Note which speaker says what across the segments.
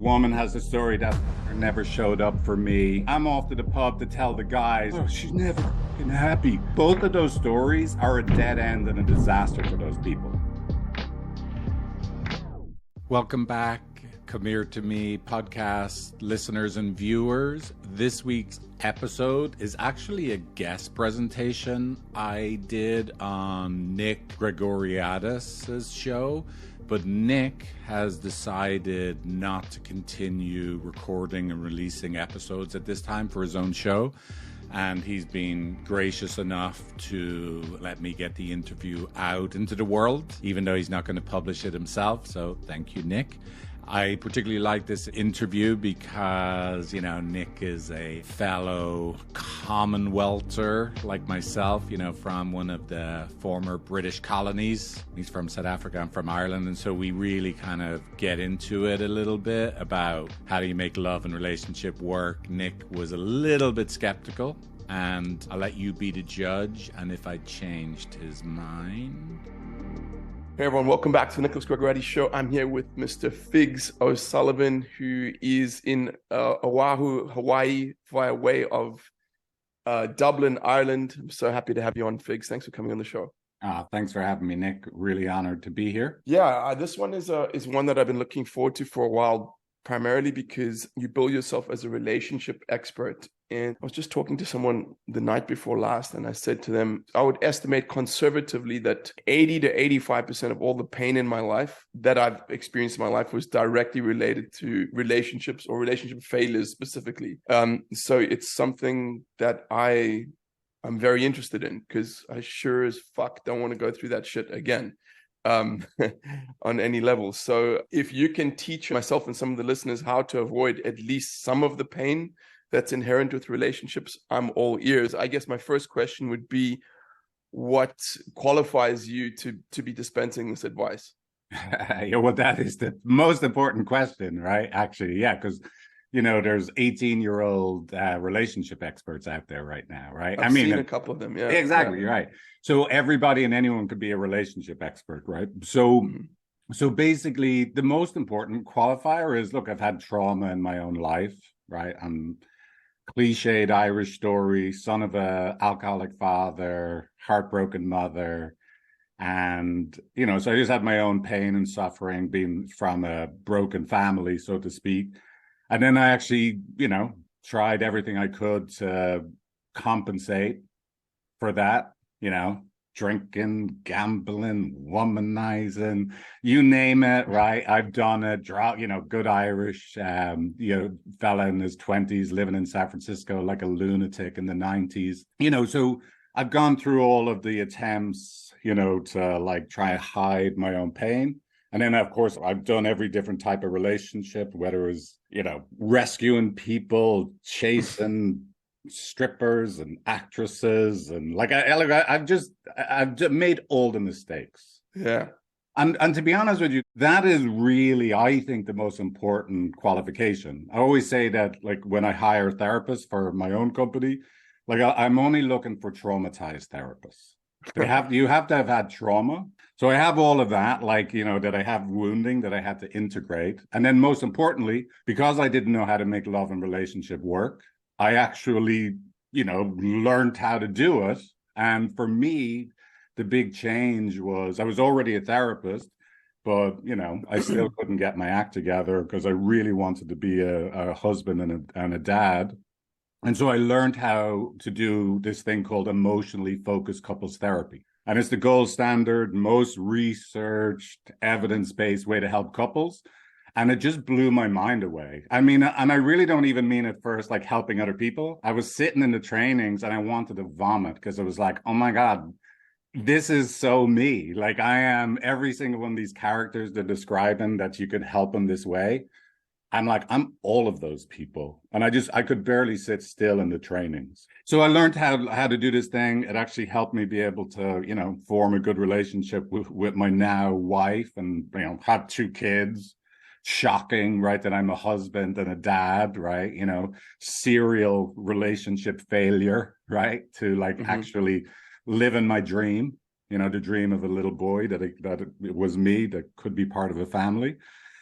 Speaker 1: Woman has a story that never showed up for me. I'm off to the pub to tell the guys, oh, she's never fucking happy. Both of those stories are a dead end and a disaster for those people. Welcome back, Come Here to Me podcast listeners and viewers. This week's episode is actually a guest presentation I did on Nick Gregoriadis' show. But Nick has decided not to continue recording and releasing episodes at this time for his own show. And he's been gracious enough to let me get the interview out into the world, even though he's not going to publish it himself. So thank you, Nick. I particularly like this interview because, Nick is a fellow Commonwealther like myself, from one of the former British colonies. He's from South Africa, I'm from Ireland. And so we really kind of get into it a little bit about how do you make love and relationship work. Nick was a little bit skeptical, and I'll let you be the judge. And if I changed his mind...
Speaker 2: Hey everyone, welcome back to the Nicholas Gregoriadis Show. I'm here with Mr. Figs O'Sullivan, who is in Oahu, Hawaii, via way of Dublin, Ireland. I'm so happy to have you on, Figs. Thanks for coming on the show.
Speaker 1: Thanks for having me, Nick. Really honored to be here.
Speaker 2: Yeah, this one is one that I've been looking forward to for a while, primarily because you bill yourself as a relationship expert. And I was just talking to someone the night before last, and I said to them, I would estimate conservatively that 80 to 85% of all the pain in my life that I've experienced in my life was directly related to relationships or relationship failures specifically. So it's something that I'm very interested in because I sure as fuck don't want to go through that shit again. On any level. So if you can teach myself and some of the listeners how to avoid at least some of the pain that's inherent with relationships, I'm all ears. I guess my first question would be, what qualifies you to be dispensing this advice?
Speaker 1: Yeah, well, that is the most important question, right? Actually, yeah, because there's 18-year-old relationship experts out there right now, right?
Speaker 2: I've seen a couple of them, yeah.
Speaker 1: Exactly, right. So everybody and anyone could be a relationship expert, right? So, So basically, the most important qualifier is, look, I've had trauma in my own life, right? I'm cliched Irish story, son of a alcoholic father, heartbroken mother. And, so I just had my own pain and suffering being from a broken family, so to speak. And then I actually, tried everything I could to compensate for that, drinking, gambling, womanizing, you name it, right? I've done it, good Irish, fella in his 20s living in San Francisco like a lunatic in the 90s. So I've gone through all of the attempts, to like try and hide my own pain. And then, of course, I've done every different type of relationship, whether it was, rescuing people, chasing strippers and actresses, and I've made all the mistakes.
Speaker 2: Yeah.
Speaker 1: And to be honest with you, that is really, I think, the most important qualification. I always say that, like, when I hire therapists for my own company, like, I'm only looking for traumatized therapists. You have to have had trauma. So I have all of that, like, that I have wounding that I had to integrate. And then most importantly, because I didn't know how to make love and relationship work, I actually, learned how to do it. And for me, the big change was I was already a therapist, but, I still couldn't get my act together because I really wanted to be a husband and a dad. And so I learned how to do this thing called emotionally focused couples therapy. And it's the gold standard, most researched, evidence-based way to help couples. And it just blew my mind away. I mean, and I really don't even mean at first like helping other people. I was sitting in the trainings and I wanted to vomit because it was like, oh my God, this is so me. Like, I am every single one of these characters they're describing that you could help them this way. I'm all of those people. And I could barely sit still in the trainings. So I learned how to do this thing. It actually helped me be able to, form a good relationship with my now wife and, have 2 kids. Shocking, right? That I'm a husband and a dad, right? Serial relationship failure, right? To actually live in my dream, the dream of a little boy that it was me that could be part of a family.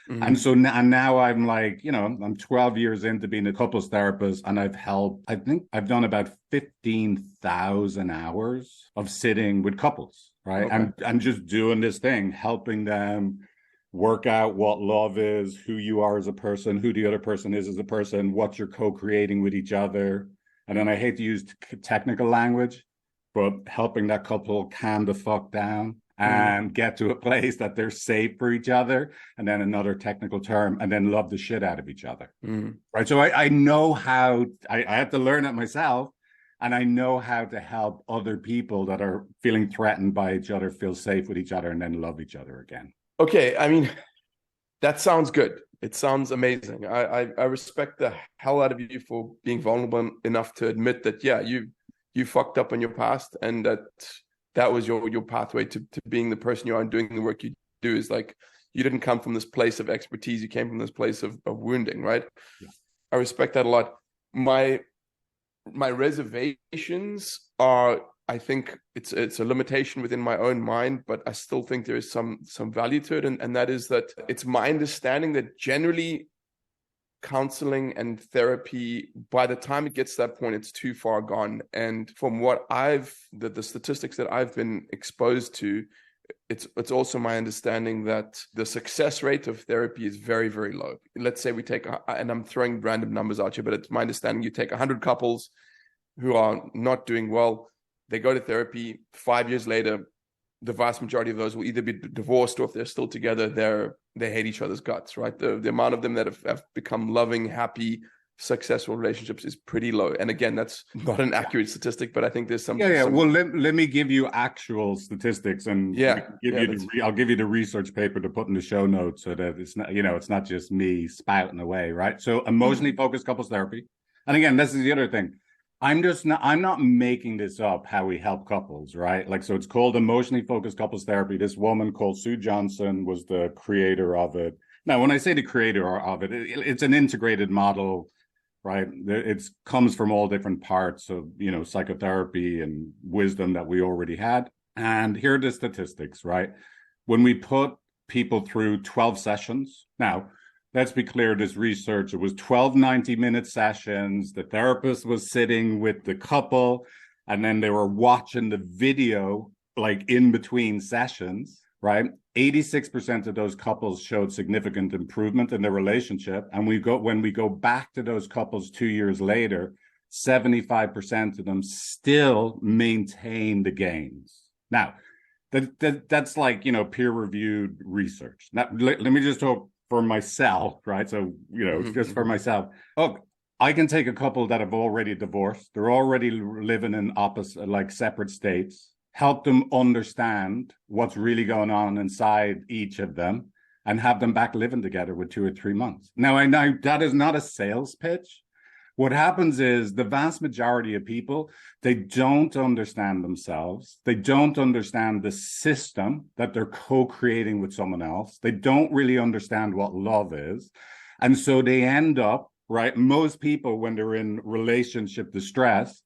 Speaker 1: And so now I'm like, I'm 12 years into being a couples therapist, and I think I've done about 15,000 hours of sitting with couples, right?
Speaker 2: Okay.
Speaker 1: And just doing this thing, helping them work out what love is, who you are as a person, who the other person is as a person, what you're co-creating with each other. And then I hate to use technical language, but helping that couple calm the fuck down and get to a place that they're safe for each other, and then another technical term, and then love the shit out of each other. Right. So I know how, I had to learn it myself, and I know how to help other people that are feeling threatened by each other feel safe with each other and then love each other again.
Speaker 2: Okay. I mean, that sounds good. It sounds amazing. I respect the hell out of you for being vulnerable enough to admit that, yeah, you fucked up in your past, and that was your pathway to being the person you are and doing the work you do. Is like, you didn't come from this place of expertise, you came from this place of wounding, right? Yeah. I respect that a lot. My reservations are, I think it's a limitation within my own mind, but I still think there is some value to it, and that is that it's my understanding that generally counseling and therapy, by the time it gets to that point, it's too far gone. And from what the statistics that I've been exposed to, it's also my understanding that the success rate of therapy is very, very low. Let's say we take, and I'm throwing random numbers out here, but it's my understanding you take 100 couples who are not doing well, they go to therapy, 5 years later, the vast majority of those will either be divorced, or if they're still together, they hate each other's guts, right? The amount of them that have become loving, happy, successful relationships is pretty low. And again, that's not an accurate statistic, but I think there's some.
Speaker 1: Yeah. Well, let me give you actual statistics, and I'll give you the research paper to put in the show notes, so that it's not, it's not just me spouting away, right? So emotionally focused couples therapy. And again, this is the other thing. I'm not making this up, how we help couples, right? Like, so it's called emotionally focused couples therapy. This woman called Sue Johnson was the creator of it. Now, when I say the creator of it, it's an integrated model, right? It comes from all different parts of, psychotherapy and wisdom that we already had. And here are the statistics, right? When we put people through 12 sessions, now, let's be clear, this research, it was 12 90-minute sessions. The therapist was sitting with the couple, and then they were watching the video like in between sessions, right? 86% of those couples showed significant improvement in their relationship. And when we go back to those couples 2 years later, 75% of them still maintain the gains. Now, that's like, peer-reviewed research. Now, let me just talk for myself, right? So, just for myself. Look, I can take a couple that have already divorced. They're already living in separate states, help them understand what's really going on inside each of them, and have them back living together with 2 or 3 months. Now, I know that is not a sales pitch. What happens is the vast majority of people, they don't understand themselves. They don't understand the system that they're co-creating with someone else. They don't really understand what love is. And so they end up, right? Most people, when they're in relationship distress,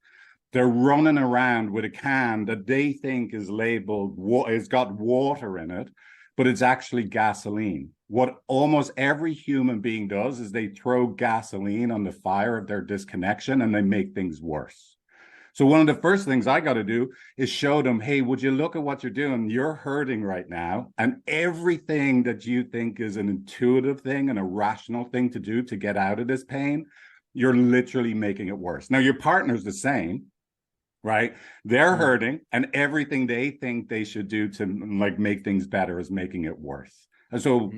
Speaker 1: they're running around with a can that they think is labeled, it's got water in it, but it's actually gasoline. What almost every human being does is they throw gasoline on the fire of their disconnection, and they make things worse. So one of the first things I got to do is show them, hey, would you look at what you're doing? You're hurting right now. And everything that you think is an intuitive thing and a rational thing to do to get out of this pain, you're literally making it worse. Now, your partner's the same, right? They're hurting, and everything they think they should do to make things better is making it worse. And so,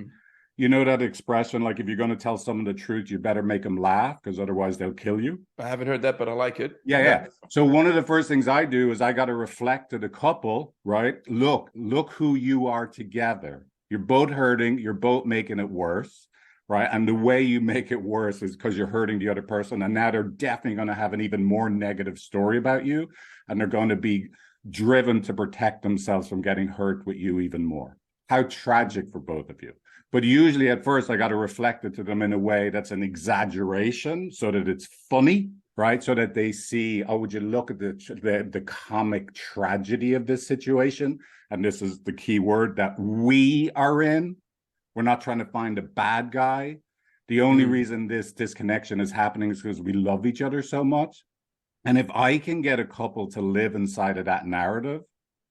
Speaker 1: that expression, like, if you're going to tell someone the truth, you better make them laugh, because otherwise they'll kill you.
Speaker 2: I haven't heard that, but I like it.
Speaker 1: Yeah. So one of the first things I do is I got to reflect to the couple, right? Look who you are together. You're both hurting. You're both making it worse, right? And the way you make it worse is because you're hurting the other person. And now they're definitely going to have an even more negative story about you. And they're going to be driven to protect themselves from getting hurt with you even more. How tragic for both of you. But usually at first, I got to reflect it to them in a way that's an exaggeration, so that it's funny, right? So that they see, oh, would you look at the comic tragedy of this situation? And this is the key word that we are in, We're not trying to find a bad guy. The only
Speaker 2: Mm.
Speaker 1: reason this disconnection is happening is because we love each other so much. And if I can get a couple to live inside of that narrative,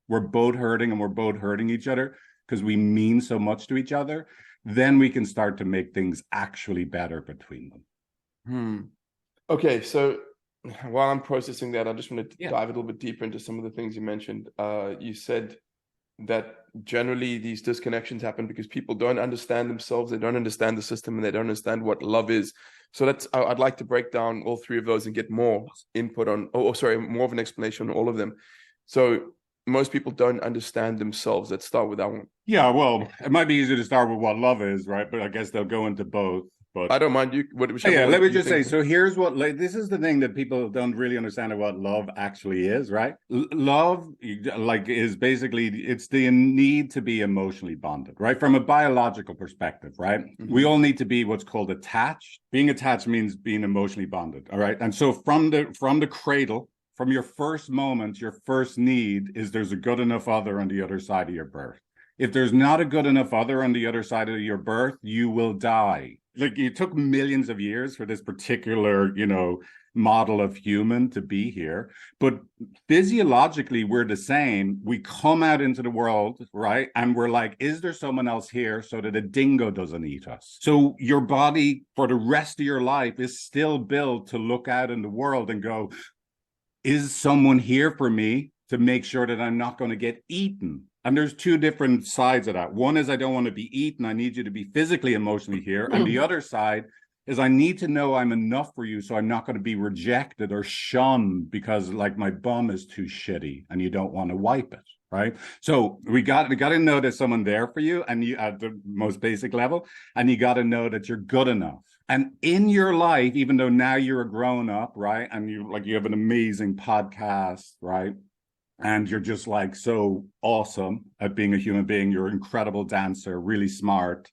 Speaker 1: we're both hurting and we're both hurting each other because we mean so much to each other, then we can start to make things actually better between them.
Speaker 2: Okay, so while I'm processing that, I just want to dive a little bit deeper into some of the things you mentioned. You said that generally these disconnections happen because people don't understand themselves, they don't understand the system, and they don't understand what love is. So I'd like to break down all three of those and get more input on, more of an explanation on all of them. So most people don't understand themselves. Let's start with that one.
Speaker 1: Yeah, well, it might be easier to start with what love is, right? But I guess they'll go into both. But
Speaker 2: I don't mind you.
Speaker 1: let me just say. So here's what this is the thing that people don't really understand what love actually is, right? Love, is basically it's the need to be emotionally bonded, right? From a biological perspective, right? Mm-hmm. We all need to be what's called attached. Being attached means being emotionally bonded, all right? And so from the cradle, from your first moment, your first need is there's a good enough other on the other side of your birth. If there's not a good enough other on the other side of your birth, you will die. Like, it took millions of years for this particular, model of human to be here. But physiologically, we're the same. We come out into the world, right? And we're like, is there someone else here so that a dingo doesn't eat us? So your body for the rest of your life is still built to look out in the world and go, is someone here for me to make sure that I'm not going to get eaten? And there's two different sides of that. One is I don't want to be eaten. I need you to be physically, emotionally here. And the other side is I need to know I'm enough for you so I'm not going to be rejected or shunned because my bum is too shitty and you don't want to wipe it, right? So we got to know there's someone there for you and you at the most basic level, and you got to know that you're good enough. And in your life, even though now you're a grown up, right? And you have an amazing podcast, right? And you're just so awesome at being a human being. You're an incredible dancer, really smart.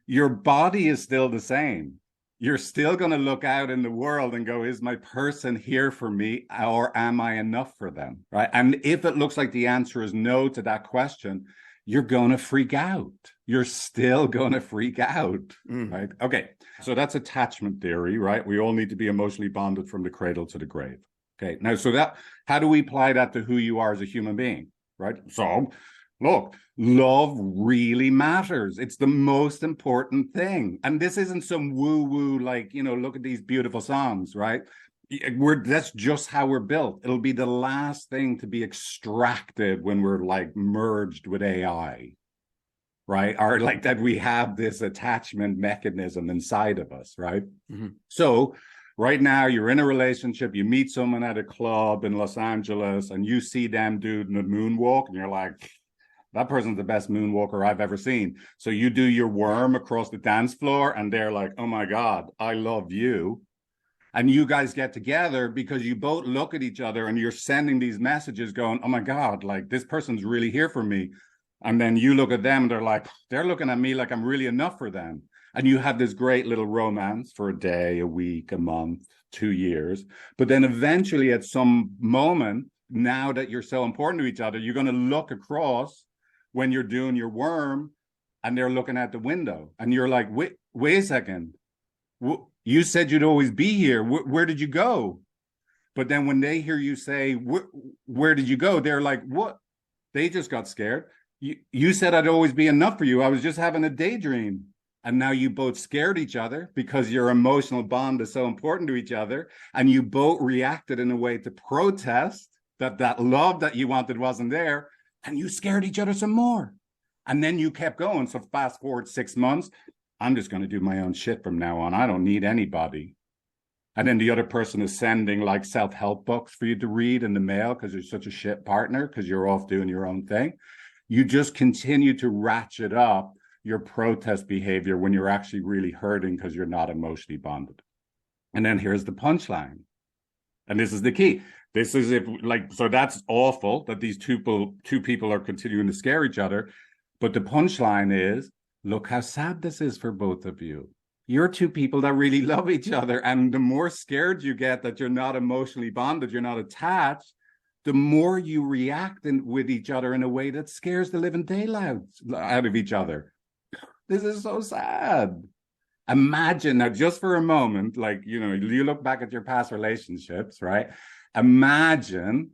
Speaker 1: Your body is still the same. You're still going to look out in the world and go, is my person here for me or am I enough for them? Right. And if it looks like the answer is no to that question, you're going to freak out. You're still going to freak out. Right. Okay. So that's attachment theory, right? We all need to be emotionally bonded from the cradle to the grave. Okay, now, how do we apply that to who you are as a human being, right? So, look, love really matters. It's the most important thing. And this isn't some woo-woo, look at these beautiful songs, right? That's just how we're built. It'll be the last thing to be extracted when we're merged with AI, right? Or that we have this attachment mechanism inside of us, right? Mm-hmm. So, right now, you're in a relationship, you meet someone at a club in Los Angeles, and you see them do the moonwalk, and you're like, that person's the best moonwalker I've ever seen. So you do your worm across the dance floor, and they're like, oh my God, I love you. And you guys get together because you both look at each other and you're sending these messages going, oh my God, this person's really here for me. And then you look at them and they're looking at me like I'm really enough for them. And you have this great little romance for a day, a week, a month, 2 years. But then eventually at some moment, now that you're so important to each other, you're going to look across when you're doing your worm and they're looking at the window. And you're like, wait a second. You said you'd always be here. Where did you go? But then when they hear you say, where did you go? They're like, what? They just got scared. You said I'd always be enough for you. I was just having a daydream. And now you both scared each other because your emotional bond is so important to each other. And you both reacted in a way to protest that love that you wanted wasn't there. And you scared each other some more. And then you kept going. So fast forward 6 months, I'm just going to do my own shit from now on. I don't need anybody. And then the other person is sending self-help books for you to read in the mail because you're such a shit partner because you're off doing your own thing. You just continue to ratchet up your protest behavior when you're actually really hurting because you're not emotionally bonded. And then here's the punchline. And this is the key. This is so that's awful that these two people are continuing to scare each other. But the punchline is, look how sad this is for both of you. You're two people that really love each other. And the more scared you get that you're not emotionally bonded, you're not attached, the more you react with each other in a way that scares the living daylights out of each other. This is so sad. Imagine now, just for a moment, like, you look back at your past relationships, right? Imagine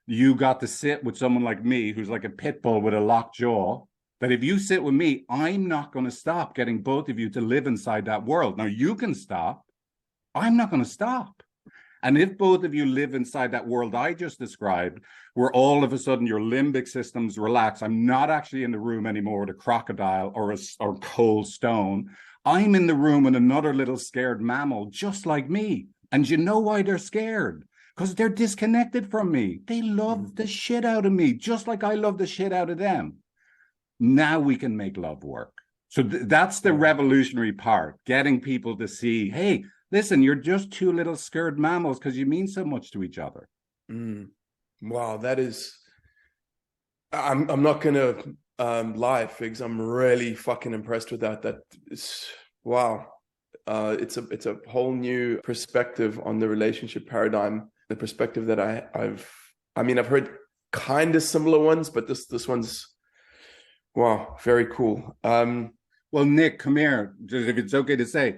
Speaker 1: you got to sit with someone like me who's like a pit bull with a locked jaw. That if you sit with me, I'm not going to stop getting both of you to live inside that world. Now, you can stop. I'm not going to stop. And if both of you live inside that world I just described, where all of a sudden your limbic systems relax, I'm not actually in the room anymore with a crocodile or cold stone. I'm in the room with another little scared mammal just like me. And you know why they're scared? Because they're disconnected from me. They love the shit out of me, just like I love the shit out of them. Now we can make love work. So that's the revolutionary part, getting people to see, hey, listen, you're just two little scared mammals because you mean so much to each other.
Speaker 2: Wow, that is, I'm not gonna lie, Figs. I'm really fucking impressed with that. That is, wow. It's a whole new perspective on the relationship paradigm. The perspective that I've heard kind of similar ones, but this one's, wow, very cool.
Speaker 1: Well, Nick, come here, just if it's okay to say.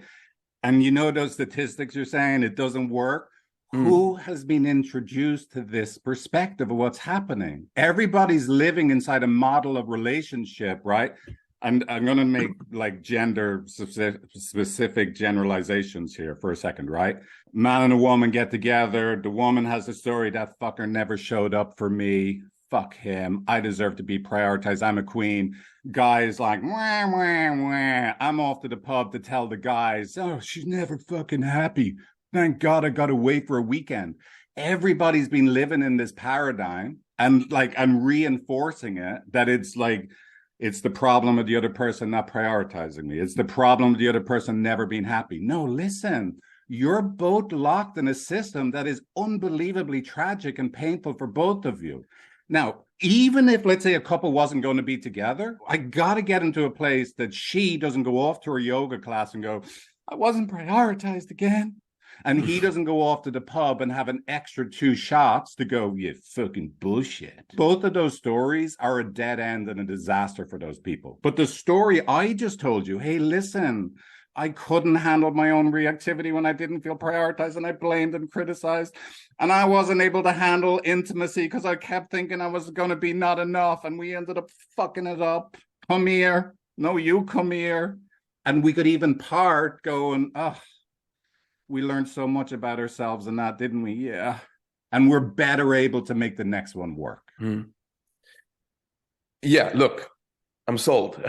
Speaker 1: And those statistics you're saying it doesn't work. Who has been introduced to this perspective of what's happening? Everybody's living inside a model of relationship, right? And I'm going to make like gender specific generalizations here for a second, right? Man and a woman get together. The woman has a story, that fucker never showed up for me. Fuck him. I deserve to be prioritized. I'm a queen. Guys like, wah, wah, wah. I'm off to the pub to tell the guys, oh, she's never fucking happy. Thank God I got to wait for a weekend. Everybody's been living in this paradigm and I'm reinforcing it that it's like, it's the problem of the other person not prioritizing me. It's the problem of the other person never being happy. No, listen, you're both locked in a system that is unbelievably tragic and painful for both of you. Now, even if, let's say, a couple wasn't going to be together, I got to get into a place that she doesn't go off to her yoga class and go, I wasn't prioritized again. And he doesn't go off to the pub and have an extra 2 shots to go, you fucking bullshit. Both of those stories are a dead end and a disaster for those people. But the story I just told you, hey, listen, I couldn't handle my own reactivity when I didn't feel prioritized and I blamed and criticized. And I wasn't able to handle intimacy because I kept thinking I was going to be not enough. And we ended up fucking it up. Come here. No, you come here. And we could even part going, oh, we learned so much about ourselves in that, didn't we? Yeah. And we're better able to make the next one work.
Speaker 2: Yeah, look, I'm sold.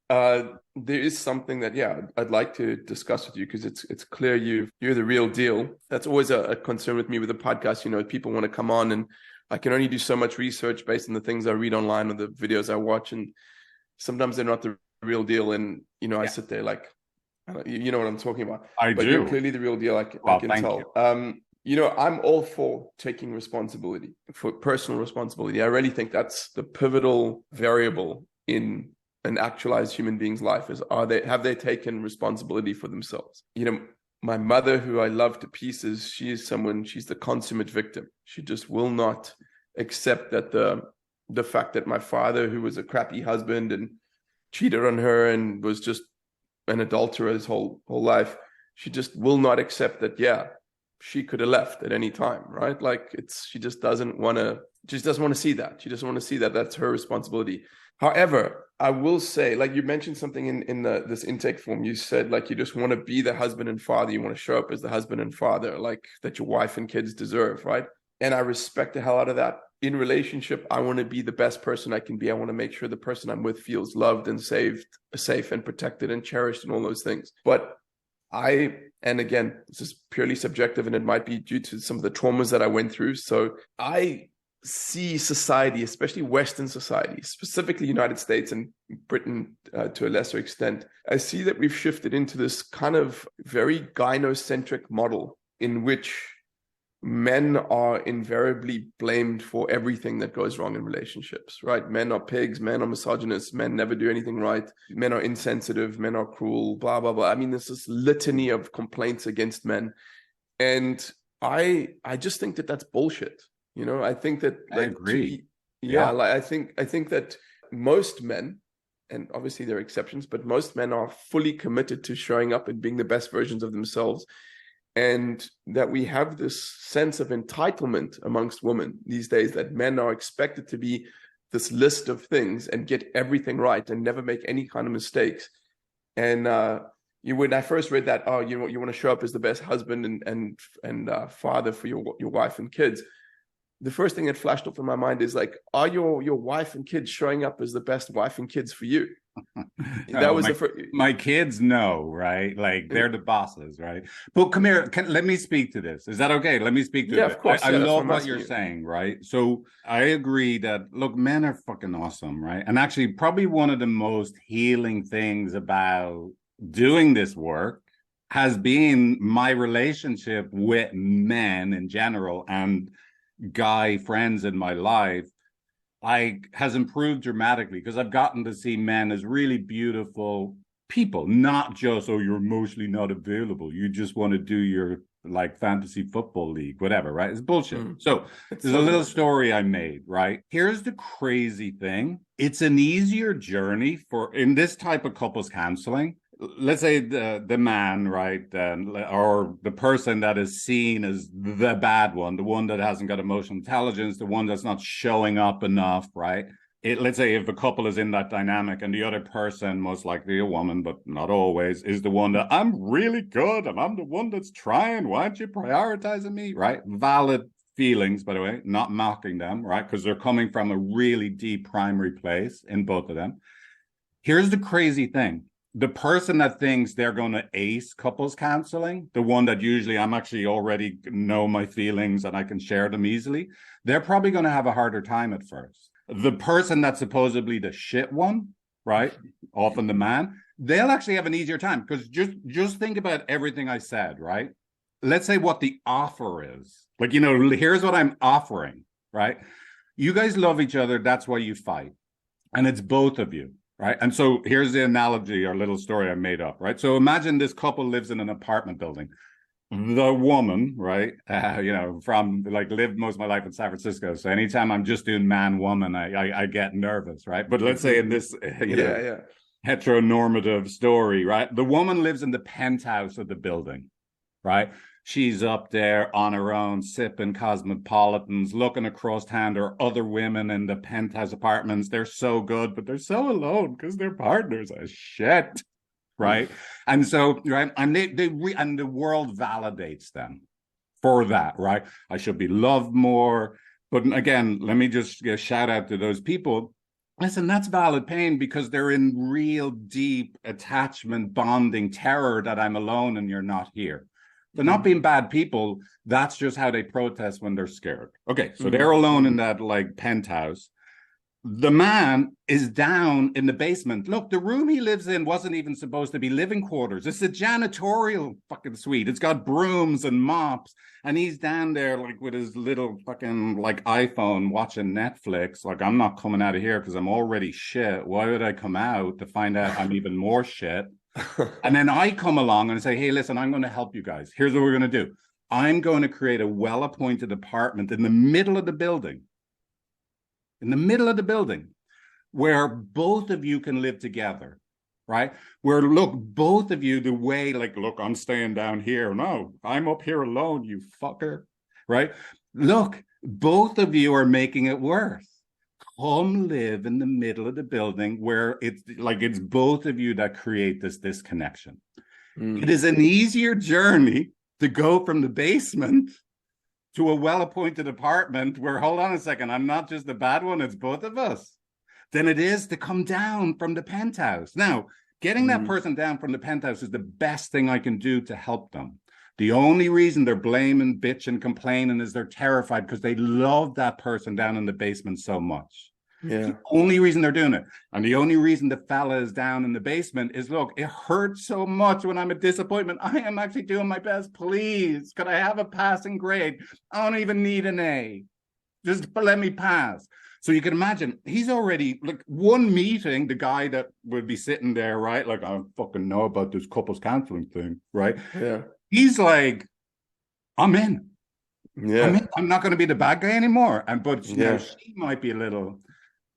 Speaker 2: There is something that, I'd like to discuss with you because it's clear you're the real deal. That's always a concern with me with the podcast. People want to come on and I can only do so much research based on the things I read online or the videos I watch. And sometimes they're not the real deal. And, I sit there like, you know what I'm talking about. But
Speaker 1: do.
Speaker 2: You're clearly the real deal. I can tell. I'm all for taking responsibility, for personal responsibility. I really think that's the pivotal variable in an actualized human being's life is have they taken responsibility for themselves? My mother, who I love to pieces, she's the consummate victim. She just will not accept that the fact that my father, who was a crappy husband and cheated on her and was just an adulterer his whole life, she just will not accept that, she could have left at any time, right? Like she just doesn't want to see that. She doesn't want to see that. That's her responsibility. However, I will say, like you mentioned something in this intake form, you said like you just want to be the husband and father. You want to show up as the husband and father, like that your wife and kids deserve, right? And I respect the hell out of that. In relationship, I want to be the best person I can be. I want to make sure the person I'm with feels loved and safe and protected and cherished and all those things. But and again, this is purely subjective and it might be due to some of the traumas that I went through. So I see society, especially Western society, specifically United States and Britain to a lesser extent, I see that we've shifted into this kind of very gynocentric model in which men are invariably blamed for everything that goes wrong in relationships, right? Men are pigs, men are misogynists, men never do anything right, men are insensitive, men are cruel, blah, blah, blah. I mean, there's this litany of complaints against men. And I just think that that's bullshit. I think that
Speaker 1: I agree.
Speaker 2: I think that most men and obviously there are exceptions, but most men are fully committed to showing up and being the best versions of themselves. And that we have this sense of entitlement amongst women these days, that men are expected to be this list of things and get everything right and never make any kind of mistakes. And when I first read that, oh, you want to show up as the best husband and father for your wife and kids, the first thing that flashed up in my mind is like, are your wife and kids showing up as the best wife and kids for you? That was
Speaker 1: my kids know, right? Like they're the bosses, right? But come here, let me speak to this. Is that okay? Let me speak to it.
Speaker 2: Of course.
Speaker 1: I love what you're saying, right? So I agree that, look, men are fucking awesome, right? And actually, probably one of the most healing things about doing this work has been my relationship with men in general and guy friends in my life has improved dramatically, because I've gotten to see men as really beautiful people, not just, oh, you're emotionally not available, you just want to do your like fantasy football league, whatever, right? It's bullshit. So there's a little story I made, right? Here's the crazy thing. It's an easier journey in this type of couples counseling. Let's say the man, right, or the person that is seen as the bad one, the one that hasn't got emotional intelligence, the one that's not showing up enough, right? Let's say if a couple is in that dynamic and the other person, most likely a woman, but not always, is the one that, I'm really good and I'm the one that's trying, why aren't you prioritizing me, right? Valid feelings, by the way, not mocking them, right? Because they're coming from a really deep primary place in both of them. Here's the crazy thing. The person that thinks they're going to ace couples counseling, the one that usually I'm actually already know my feelings and I can share them easily, they're probably going to have a harder time at first. The person that's supposedly the shit one, right? Often the man, they'll actually have an easier time, because just think about everything I said, right? Let's say what the offer is. Like, here's what I'm offering, right? You guys love each other. That's why you fight. And it's both of you. Right. And so here's the analogy or little story I made up. Right. So imagine this couple lives in an apartment building. The woman, right, from like lived most of my life in San Francisco. So anytime I'm just doing man woman, I get nervous. Right. But let's say in this, heteronormative story. Right. The woman lives in the penthouse of the building. Right. She's up there on her own, sipping cosmopolitans, looking across town. There are other women in the penthouse apartments. They're so good, but they're so alone because their partners are shit, right? And so, right, and and the world validates them for that, right? I should be loved more. But again, let me just give a shout out to those people. Listen, that's valid pain, because they're in real deep attachment, bonding, terror that I'm alone and you're not here. They're not being bad people. That's just how they protest when they're scared. Okay, so they're alone in that like penthouse. The man is down in the basement. Look, the room he lives in wasn't even supposed to be living quarters. It's a janitorial fucking suite. It's got brooms and mops. And he's down there like with his little fucking like iPhone watching Netflix. Like, I'm not coming out of here because I'm already shit. Why would I come out to find out I'm even more shit? And then I come along and say, hey, listen, I'm going to help you guys. Here's what we're going to do. I'm going to create a well-appointed apartment in the middle of the building, where both of you can live together, right? Where, look, both of you, the way, like, look, I'm staying down here. No, I'm up here alone, you fucker, right? Look, both of you are making it worse. Come live in the middle of the building where it's both of you that create this disconnection. It is an easier journey to go from the basement to a well-appointed apartment where, hold on a second, I'm not just the bad one, it's both of us, than it is to come down from the penthouse. Now, getting that person down from the penthouse is the best thing I can do to help them. The only reason they're blaming, bitching, complaining is they're terrified because they love that person down in the basement so much. Yeah. The only reason they're doing it. And the only reason the fella is down in the basement is, look, it hurts so much when I'm a disappointment. I am actually doing my best. Please, could I have a passing grade? I don't even need an A. Just let me pass. So you can imagine, he's already, like, one meeting, the guy that would be sitting there, right? Like, I don't fucking know about this couples counseling thing, right? Yeah. He's like, I'm in. Yeah. I'm not going to be the bad guy anymore. But she might be a little,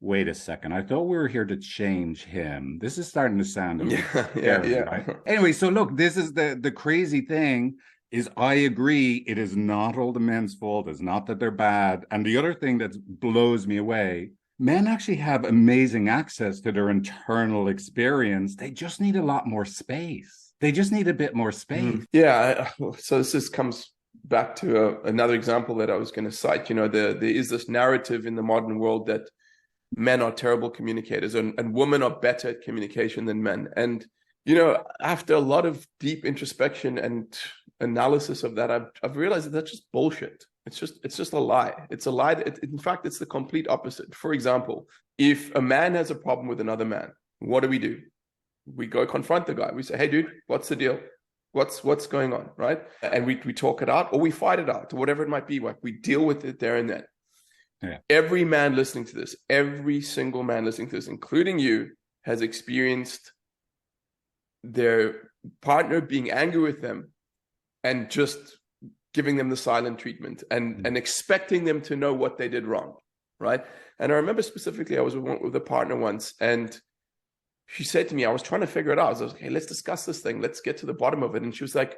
Speaker 1: wait a second, I thought we were here to change him. This is starting to sound a bit
Speaker 2: Yeah,
Speaker 1: scary, right?
Speaker 2: yeah.
Speaker 1: Anyway, so look, this is the crazy thing is I agree it is not all the men's fault. It's not that they're bad. And the other thing that blows me away, men actually have amazing access to their internal experience. They just need a lot more space. They just need a bit more space.
Speaker 2: Yeah. So this comes back to another example that I was going to cite. There is this narrative in the modern world that men are terrible communicators and women are better at communication than men. And, after a lot of deep introspection and analysis of that, I've realized that that's just bullshit. It's just a lie. It's a lie. In fact, it's the complete opposite. For example, if a man has a problem with another man, what do? We go confront the guy. We say, hey, dude, what's the deal? What's going on, right? And we talk it out or we fight it out or whatever it might be. Like we deal with it there and then.
Speaker 1: Yeah.
Speaker 2: Every man listening to this, every single man listening to this, including you, has experienced their partner being angry with them and just giving them the silent treatment and expecting them to know what they did wrong, right? And I remember specifically, I was with a partner once, and she said to me, I was trying to figure it out. I was like, hey, let's discuss this thing. Let's get to the bottom of it. And she was like,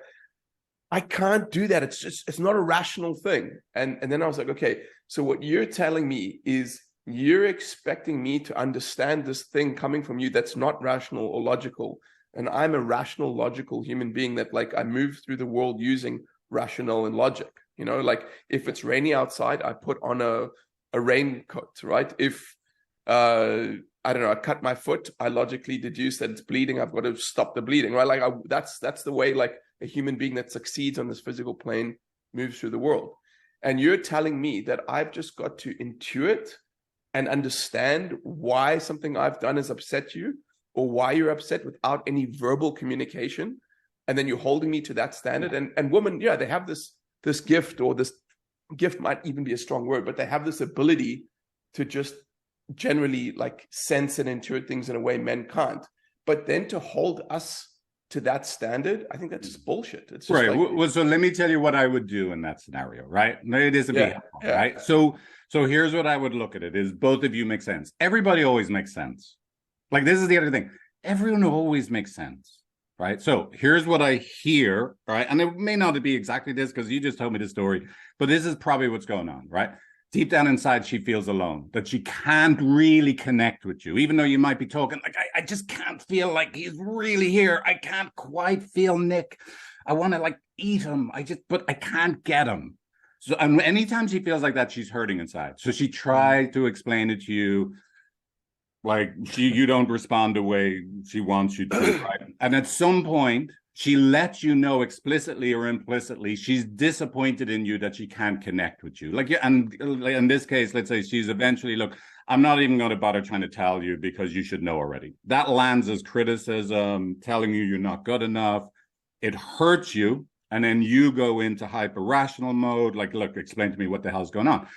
Speaker 2: I can't do that. It's not a rational thing. And then I was like, okay, so what you're telling me is you're expecting me to understand this thing coming from you that's not rational or logical. And I'm a rational, logical human being that like I move through the world using rationale and logic. Like if it's rainy outside, I put on a raincoat, right? If I don't know, I cut my foot, I logically deduce that it's bleeding. I've got to stop the bleeding, right? Like that's the way like a human being that succeeds on this physical plane moves through the world. And you're telling me that I've just got to intuit and understand why something I've done has upset you or why you're upset without any verbal communication. And then you're holding me to that standard. And women, yeah, they have this gift, or this gift might even be a strong word, but they have this ability to just generally like sense and intuit things in a way men can't. But then to hold us to that standard, I think that's just bullshit. It's just
Speaker 1: right. Well, so let me tell you what I would do in that scenario, right? It is a big helpful, right? So here's what I would look at it is both of you make sense. Everybody always makes sense. Like this is the other thing. Everyone always makes sense, right? So here's what I hear, right? And it may not be exactly this because you just told me the story, but this is probably what's going on, right? Deep down inside, she feels alone, that she can't really connect with you, even though you might be talking like, I just can't feel like he's really here. I can't quite feel Nick. I want to like eat him. But I can't get him. So, and anytime she feels like that, she's hurting inside. So she tries to explain it to you. Like you don't respond the way she wants you to, right? And at some point, she lets you know explicitly or implicitly she's disappointed in you that she can't connect with you. Like, and in this case, let's say she's eventually, look, I'm not even going to bother trying to tell you because you should know already. That lands as criticism, telling you you're not good enough. It hurts you. And then you go into hyper rational mode. Like, look, explain to me what the hell's going on.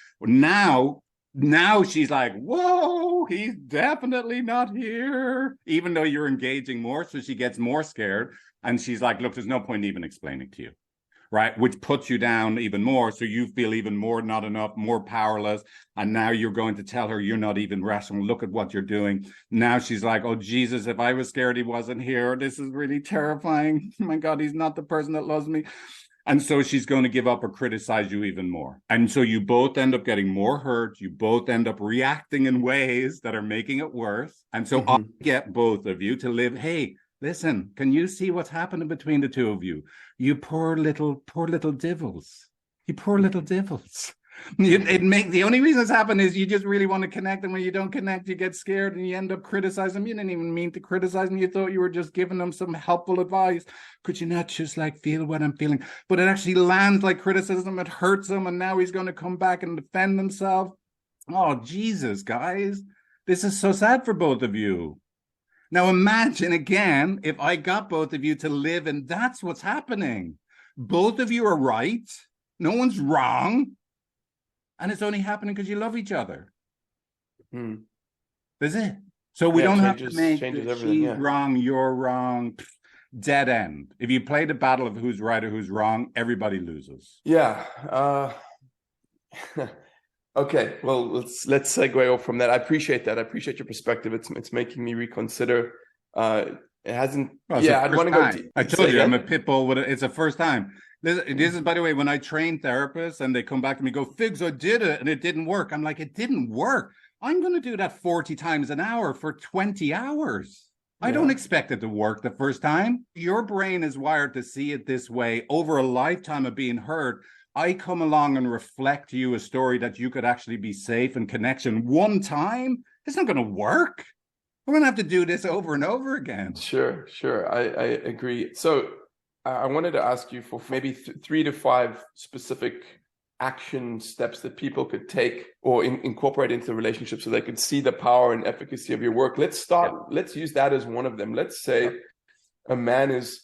Speaker 1: Now she's like, whoa, he's definitely not here, even though you're engaging more. So she gets more scared. And she's like, look, there's no point even explaining to you, right? Which puts you down even more. So you feel even more not enough, more powerless. And now you're going to tell her you're not even rational. Look at what you're doing. Now she's like, oh, Jesus, if I was scared he wasn't here, this is really terrifying. Oh my God, he's not the person that loves me. And so she's going to give up or criticize you even more. And so you both end up getting more hurt. You both end up reacting in ways that are making it worse. And so I get both of you to live, hey, listen, can you see what's happening between the two of you? You poor little devils. You poor little devils. The only reason it's happened is you just really want to connect, and when you don't connect, you get scared and you end up criticizing them. You didn't even mean to criticize them. You thought you were just giving them some helpful advice. Could you not just like feel what I'm feeling? But it actually lands like criticism. It hurts him, and now he's going to come back and defend himself. Oh, Jesus, guys. This is so sad for both of you. Now imagine again if I got both of you to live, and that's what's happening. Both of you are right. No one's wrong. And it's only happening because you love each other. That's it. So we don't have to make she's wrong, you're wrong. Dead end. If you play the battle of who's right or who's wrong, everybody loses.
Speaker 2: Yeah. Okay, well, let's segue off from that. I appreciate that. I appreciate your perspective. It's making me reconsider. It hasn't.
Speaker 1: Well, it's the
Speaker 2: Yeah, I'd
Speaker 1: first
Speaker 2: want to go
Speaker 1: time.
Speaker 2: deep.
Speaker 1: I
Speaker 2: Say
Speaker 1: told you I'm a
Speaker 2: again.
Speaker 1: pit bull. It's a first time. This is, by the way, when I train therapists and they come back to me, go, Figs, I did it and it didn't work. I'm like, it didn't work. I'm going to do that 40 times an hour for 20 hours. I don't
Speaker 2: Yeah,
Speaker 1: expect it to work the first time. Your brain is wired to see it this way over a lifetime of being heard. I come along and reflect to you a story that you could actually be safe and connection one time. It's not going to work. We're going to have to do this over and over again.
Speaker 2: sure. I agree. So I wanted to ask you for maybe 3 to 5 specific action steps that people could take or incorporate into the relationship so they could see the power and efficacy of your work.
Speaker 1: Yeah.
Speaker 2: Let's use that as one of them. Let's say a man is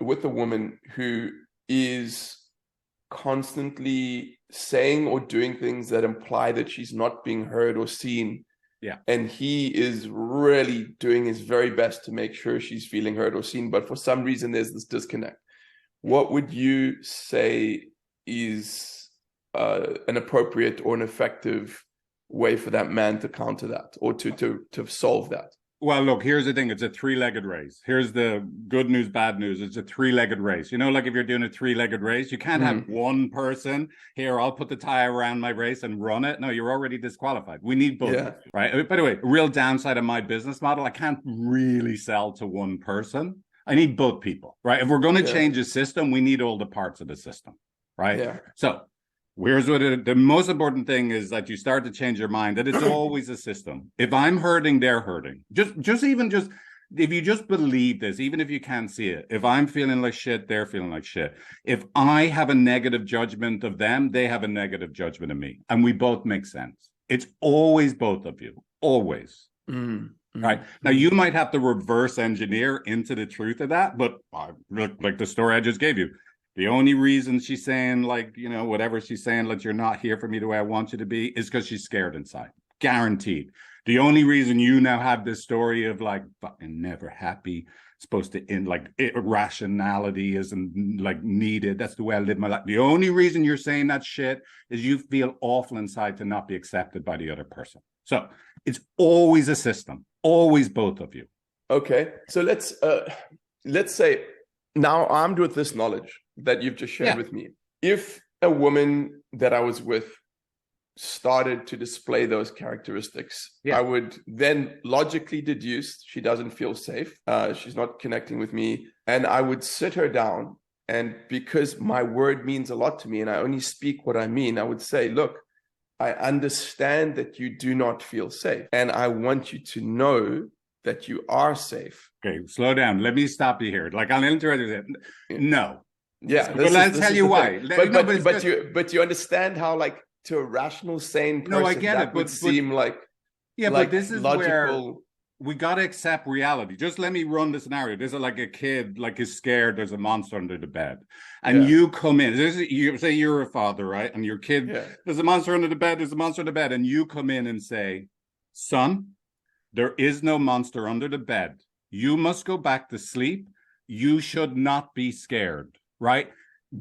Speaker 2: with a woman who is constantly saying or doing things that imply that she's not being heard or seen.
Speaker 1: Yeah.
Speaker 2: And he is really doing his very best to make sure she's feeling heard or seen. But for some reason, there's this disconnect. What would you say is an appropriate or an effective way for that man to counter that or to solve that?
Speaker 1: Well, look, here's the thing. It's a three-legged race. Here's the good news, bad news. It's a three-legged race. You know, like if you're doing a three-legged race, you can't have one person here, I'll put the tie around my race and run it. No, you're already disqualified. We need both, right? By the way, real downside of my business model, I can't really sell to one person. I need both people, right? If we're going to change a system, we need all the parts of the system, right?
Speaker 2: Yeah.
Speaker 1: So here's what the most important thing is that you start to change your mind, that it's always a system. If I'm hurting, they're hurting. Just if you just believe this, even if you can't see it, if I'm feeling like shit, they're feeling like shit. If I have a negative judgment of them, they have a negative judgment of me. And we both make sense. It's always both of you, always. Right. Now, you might have to reverse engineer into the truth of that, but like the story I just gave you, the only reason she's saying, like, you know, whatever she's saying, like, you're not here for me the way I want you to be, is because she's scared inside. Guaranteed. The only reason you now have this story of like fucking never happy, supposed to end, like irrationality isn't like needed. That's the way I live my life. The only reason you're saying that shit is you feel awful inside to not be accepted by the other person. So it's always a system, always both of you.
Speaker 2: Okay. So let's say now armed with this knowledge that you've just shared with me, if a woman that I was with started to display those characteristics, I would then logically deduce she doesn't feel safe. She's not connecting with me. And I would sit her down. And because my word means a lot to me and I only speak what I mean, I would say, look, I understand that you do not feel safe. And I want you to know that you are safe.
Speaker 1: Okay, slow down. Let me stop you here. Like, I'll interrupt you. No.
Speaker 2: Yeah.
Speaker 1: But I'll tell you why.
Speaker 2: But you understand how, like, to a rational, sane person,
Speaker 1: I get
Speaker 2: that
Speaker 1: it,
Speaker 2: would seem like
Speaker 1: but this is
Speaker 2: logical.
Speaker 1: Where we got to accept reality. Just let me run the scenario. This is like a kid, like, is scared there's a monster under the bed. And you come in. You say you're a father, right? And your kid, there's a monster under the bed, there's a monster under the bed. And you come in and say, son, there is no monster under the bed. You must go back to sleep. You should not be scared, right?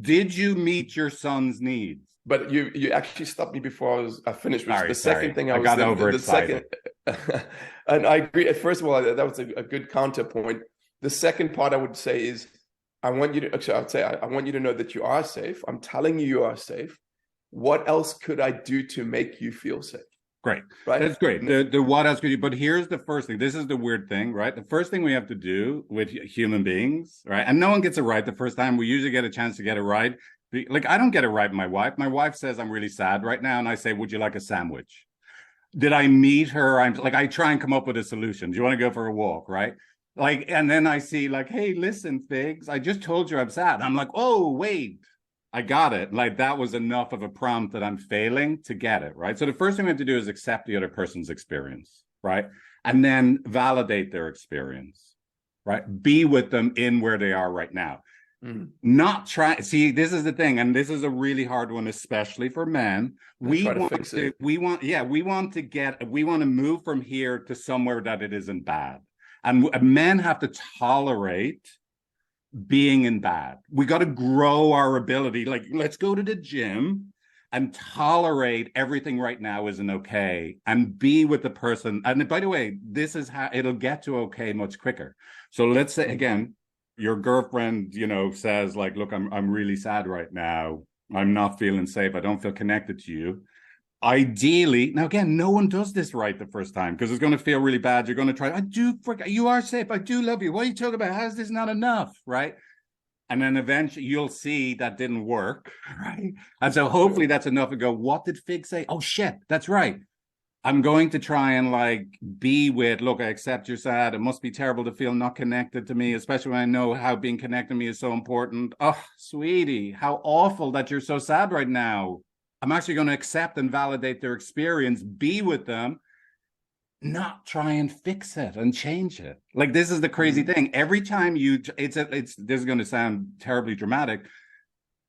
Speaker 1: Did you meet your son's needs?
Speaker 2: But you actually stopped me before I finished.
Speaker 1: Sorry,
Speaker 2: the second thing
Speaker 1: I got overexcited.
Speaker 2: And I agree. First of all, that was a good counterpoint. The second part I would say is, I want you to know that you are safe. I'm telling you are safe. What else could I do to make you feel safe?
Speaker 1: Great. Right? That's great. The what else could you, but here's the first thing. This is the weird thing, right? The first thing we have to do with human beings, right? And no one gets it right the first time. We usually get a chance to get it right. Like, I don't get it right with my wife. My wife says I'm really sad right now. And I say, would you like a sandwich? Did I meet her? I'm like, I try and come up with a solution. Do you want to go for a walk? Right. Like, and then I see, like, hey, listen, Figs, I just told you I'm sad. I'm like, oh, wait. I got it. Like, that was enough of a prompt that I'm failing to get it, right? So the first thing we have to do is accept the other person's experience, right? And then validate their experience, right? Be with them in where they are right now. Not try. See, this is the thing, and this is a really hard one, especially for men. We want to move from here to somewhere that it isn't bad. And men have to tolerate being in bad. We got to grow our ability. Like, let's go to the gym and tolerate everything right now isn't okay and be with the person. And by the way, this is how it'll get to okay much quicker. So let's say again, your girlfriend, says like, look, I'm really sad right now. I'm not feeling safe. I don't feel connected to you. Ideally, now again, no one does this right the first time because it's going to feel really bad. You're going to try, I do forget, you are safe. I do love you. What are you talking about? How is this not enough? Right. And then eventually you'll see that didn't work. Right. And so hopefully that's enough to go, what did Fig say? Oh, shit, that's right. I'm going to try and like be with, look, I accept you're sad. It must be terrible to feel not connected to me, especially when I know how being connected to me is so important. Oh, sweetie, how awful that you're so sad right now. I'm actually going to accept and validate their experience, be with them, not try and fix it and change it. Like, this is the crazy thing. Every time this is going to sound terribly dramatic.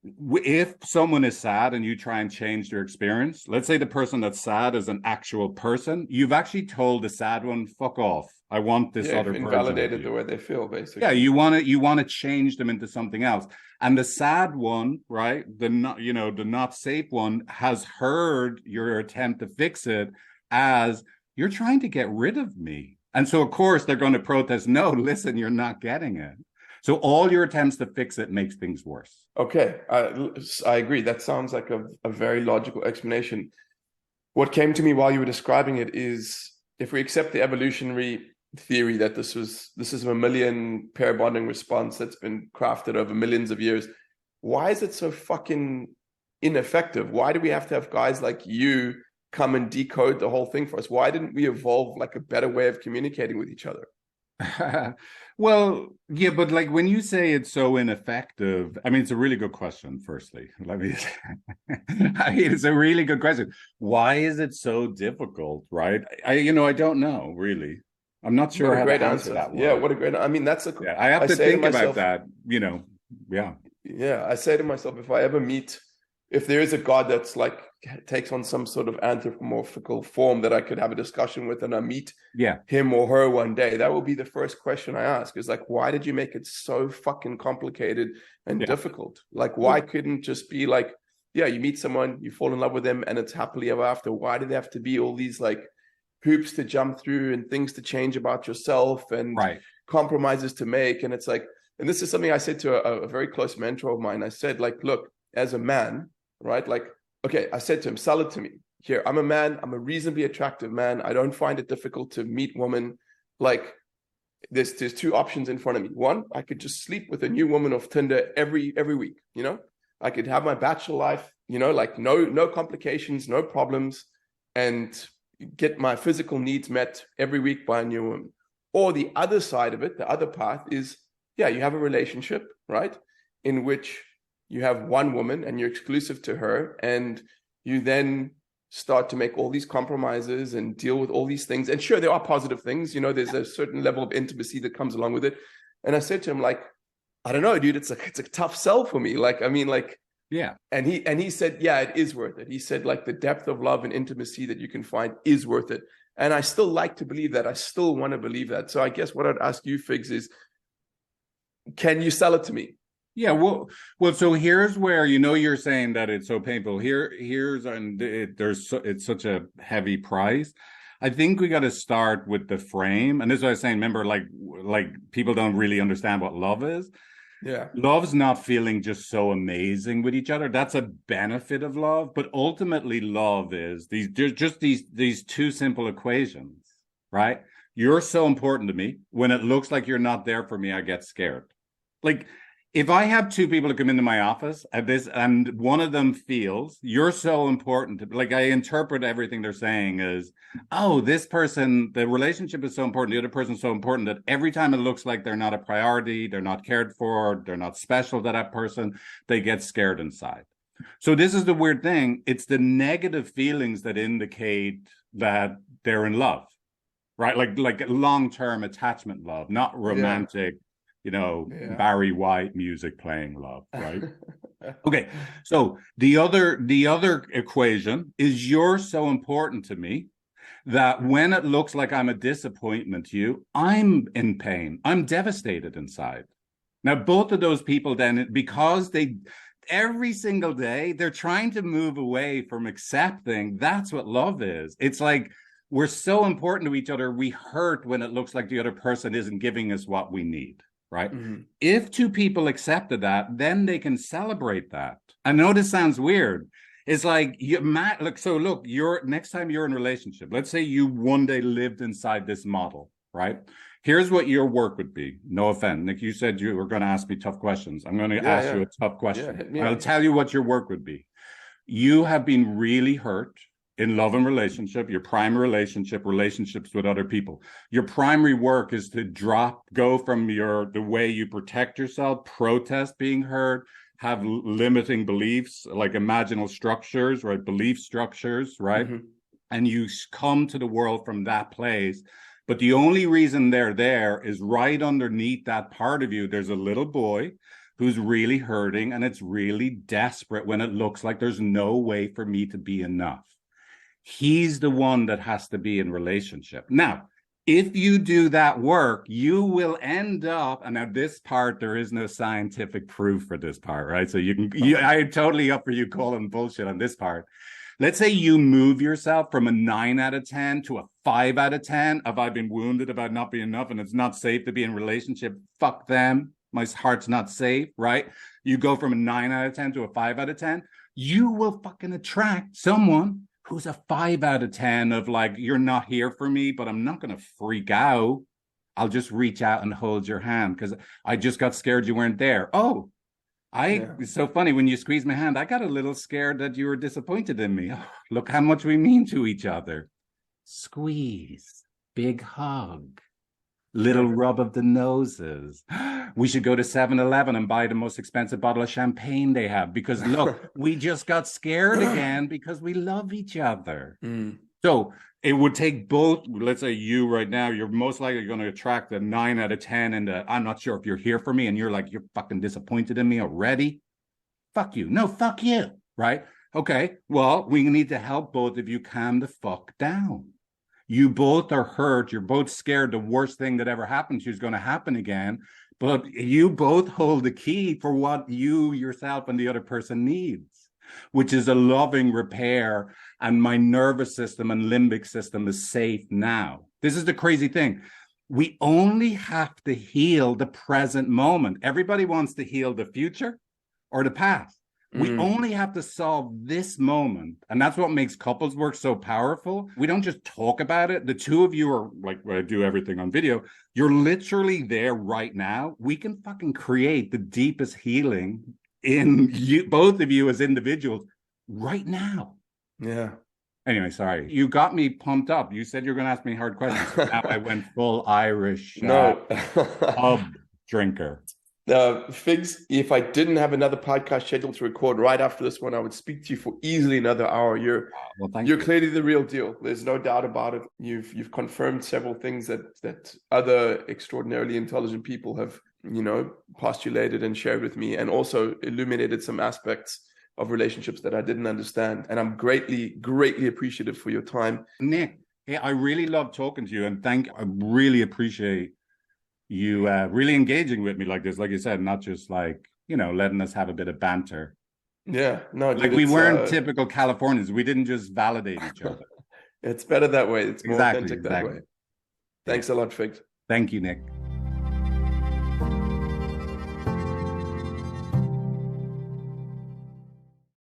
Speaker 1: If someone is sad and you try and change their experience, let's say the person that's sad is an actual person, you've actually told the sad one, fuck off. I want this other person.
Speaker 2: Invalidated the way they feel, basically.
Speaker 1: Yeah, you want to change them into something else. And the sad one, right? The not safe one has heard your attempt to fix it as you're trying to get rid of me. And so of course they're going to protest, no, listen, you're not getting it. So all your attempts to fix it makes things worse.
Speaker 2: Okay, I agree. That sounds like a very logical explanation. What came to me while you were describing it is, if we accept the evolutionary theory that this is a mammalian pair bonding response that's been crafted over millions of years, why is it so fucking ineffective? Why do we have to have guys like you come and decode the whole thing for us? Why didn't we evolve like a better way of communicating with each other?
Speaker 1: Well, yeah, but like when you say it's so ineffective, I mean, it's a really good question. Firstly, it's a really good question. Why is it so difficult? Right? I don't know really. I'm not sure how to answer that one.
Speaker 2: Yeah, what a great. I mean, that's a.
Speaker 1: Yeah, I have to think about that. Yeah.
Speaker 2: Yeah, I say to myself, if I ever meet, if there is a God that's like takes on some sort of anthropomorphical form that I could have a discussion with, and I meet him or her one day, that will be the first question I ask, is like, why did you make it so fucking complicated and difficult? Like, why couldn't just be like, yeah, you meet someone, you fall in love with them, and it's happily ever after? Why do they have to be all these like hoops to jump through and things to change about yourself and compromises to make? And it's like, and this is something I said to a very close mentor of mine. I said, like, look, as a man, right? Like, okay, I said to him, sell it to me. Here, I'm a man. I'm a reasonably attractive man. I don't find it difficult to meet women. Like, there's two options in front of me. One, I could just sleep with a new woman off Tinder every week. I could have my bachelor life. Like no complications, no problems, and get my physical needs met every week by a new woman. Or the other side of it, the other path is, yeah, you have a relationship, right, in which you have one woman and you're exclusive to her, and you then start to make all these compromises and deal with all these things. And sure, there are positive things, there's a certain level of intimacy that comes along with it. And I said to him, like, I don't know, dude, it's a tough sell for me. Like, I mean, like,
Speaker 1: yeah.
Speaker 2: And he said, yeah, it is worth it. He said, like, the depth of love and intimacy that you can find is worth it. And I still like to believe that. I still want to believe that. So I guess what I'd ask you, Figs, is, can you sell it to me?
Speaker 1: Yeah, well. So here's where you're saying that it's so painful. It's such a heavy price. I think we got to start with the frame, and this is what I was saying. Remember, like people don't really understand what love is.
Speaker 2: Yeah,
Speaker 1: love's not feeling just so amazing with each other. That's a benefit of love, but ultimately, love is these two simple equations, right? You're so important to me. When it looks like you're not there for me, I get scared. Like, if I have two people that come into my office and one of them feels you're so important, like, I interpret everything they're saying as, oh, this person, the relationship is so important, the other person's so important, that every time it looks like they're not a priority, they're not cared for, they're not special to that person, they get scared inside. So this is the weird thing. It's the negative feelings that indicate that they're in love, right? Like long-term attachment love, not romantic, Barry White music playing love, right? Okay, so the other equation is, you're so important to me that when it looks like I'm a disappointment to you, I'm in pain, I'm devastated inside. Now, both of those people then, because they every single day, they're trying to move away from accepting. That's what love is. It's like we're so important to each other. We hurt when it looks like the other person isn't giving us what we need, right?
Speaker 2: Mm-hmm.
Speaker 1: If two people accepted that, then they can celebrate that. I know this sounds weird. It's like look, you're next time you're in a relationship, let's say you one day lived inside this model, right? Here's what your work would be. No offense, Nick, you said you were going to ask me tough questions. I'm going to ask you a tough question. I'll tell you what your work would be. You have been really hurt in love and relationship, your primary relationship, relationships with other people. Your primary work is to go from the way you protect yourself, protest being hurt, have limiting beliefs, like imaginal structures, right? Belief structures, right? Mm-hmm. And you come to the world from that place. But the only reason they're there is right underneath that part of you, there's a little boy who's really hurting, and it's really desperate when it looks like there's no way for me to be enough. He's the one that has to be in relationship. Now, if you do that work, you will end up, and now this part, there is no scientific proof for this part, right? So I'm totally up for you calling bullshit on this part. Let's say you move yourself from a 9 out of 10 to a 5 out of 10. Have I been wounded about not being enough and it's not safe to be in a relationship? Fuck them. My heart's not safe, right? You go from a 9 out of 10 to a 5 out of 10. You will fucking attract someone who's a 5 out of 10 of like, you're not here for me, but I'm not going to freak out. I'll just reach out and hold your hand because I just got scared you weren't there. Oh, it's so funny when you squeeze my hand. I got a little scared that you were disappointed in me. Oh, look how much we mean to each other. Squeeze, big hug, little rub of the noses. We should go to 7-Eleven and buy the most expensive bottle of champagne they have because look, we just got scared again because we love each other. Mm. So it would take both. Let's say you right now, you're most likely going to attract a 9 out of 10 and I'm not sure if you're here for me and you're like, you're fucking disappointed in me already. Fuck you. No, fuck you. Right? Okay. Well, we need to help both of you calm the fuck down. You both are hurt. You're both scared the worst thing that ever happened to you is going to happen again. But you both hold the key for what you yourself and the other person needs, which is a loving repair. And my nervous system and limbic system is safe now. This is the crazy thing. We only have to heal the present moment. Everybody wants to heal the future or the past. We only have to solve this moment. And that's what makes couples work so powerful. We don't just talk about it. The two of you are like, I do everything on video. You're literally there right now. We can fucking create the deepest healing in you, both of you as individuals right now.
Speaker 2: Yeah.
Speaker 1: Anyway, sorry. You got me pumped up. You said you were going to ask me hard questions. Now I went full Irish pub drinker.
Speaker 2: Figs, if I didn't have another podcast scheduled to record right after this one, I would speak to you for easily another hour. You're clearly the real deal. There's no doubt about it. You've confirmed several things that other extraordinarily intelligent people have, postulated and shared with me, and also illuminated some aspects of relationships that I didn't understand. And I'm greatly, greatly appreciative for your time.
Speaker 1: Nick, hey, I really love talking to you, and I really appreciate you really engaging with me like this, like you said, not just like, letting us have a bit of banter.
Speaker 2: Yeah, no,
Speaker 1: like we weren't typical Californians. We didn't just validate each other.
Speaker 2: It's better that way. It's more authentic that way. Thanks a lot, Figs.
Speaker 1: Thank you, Nick.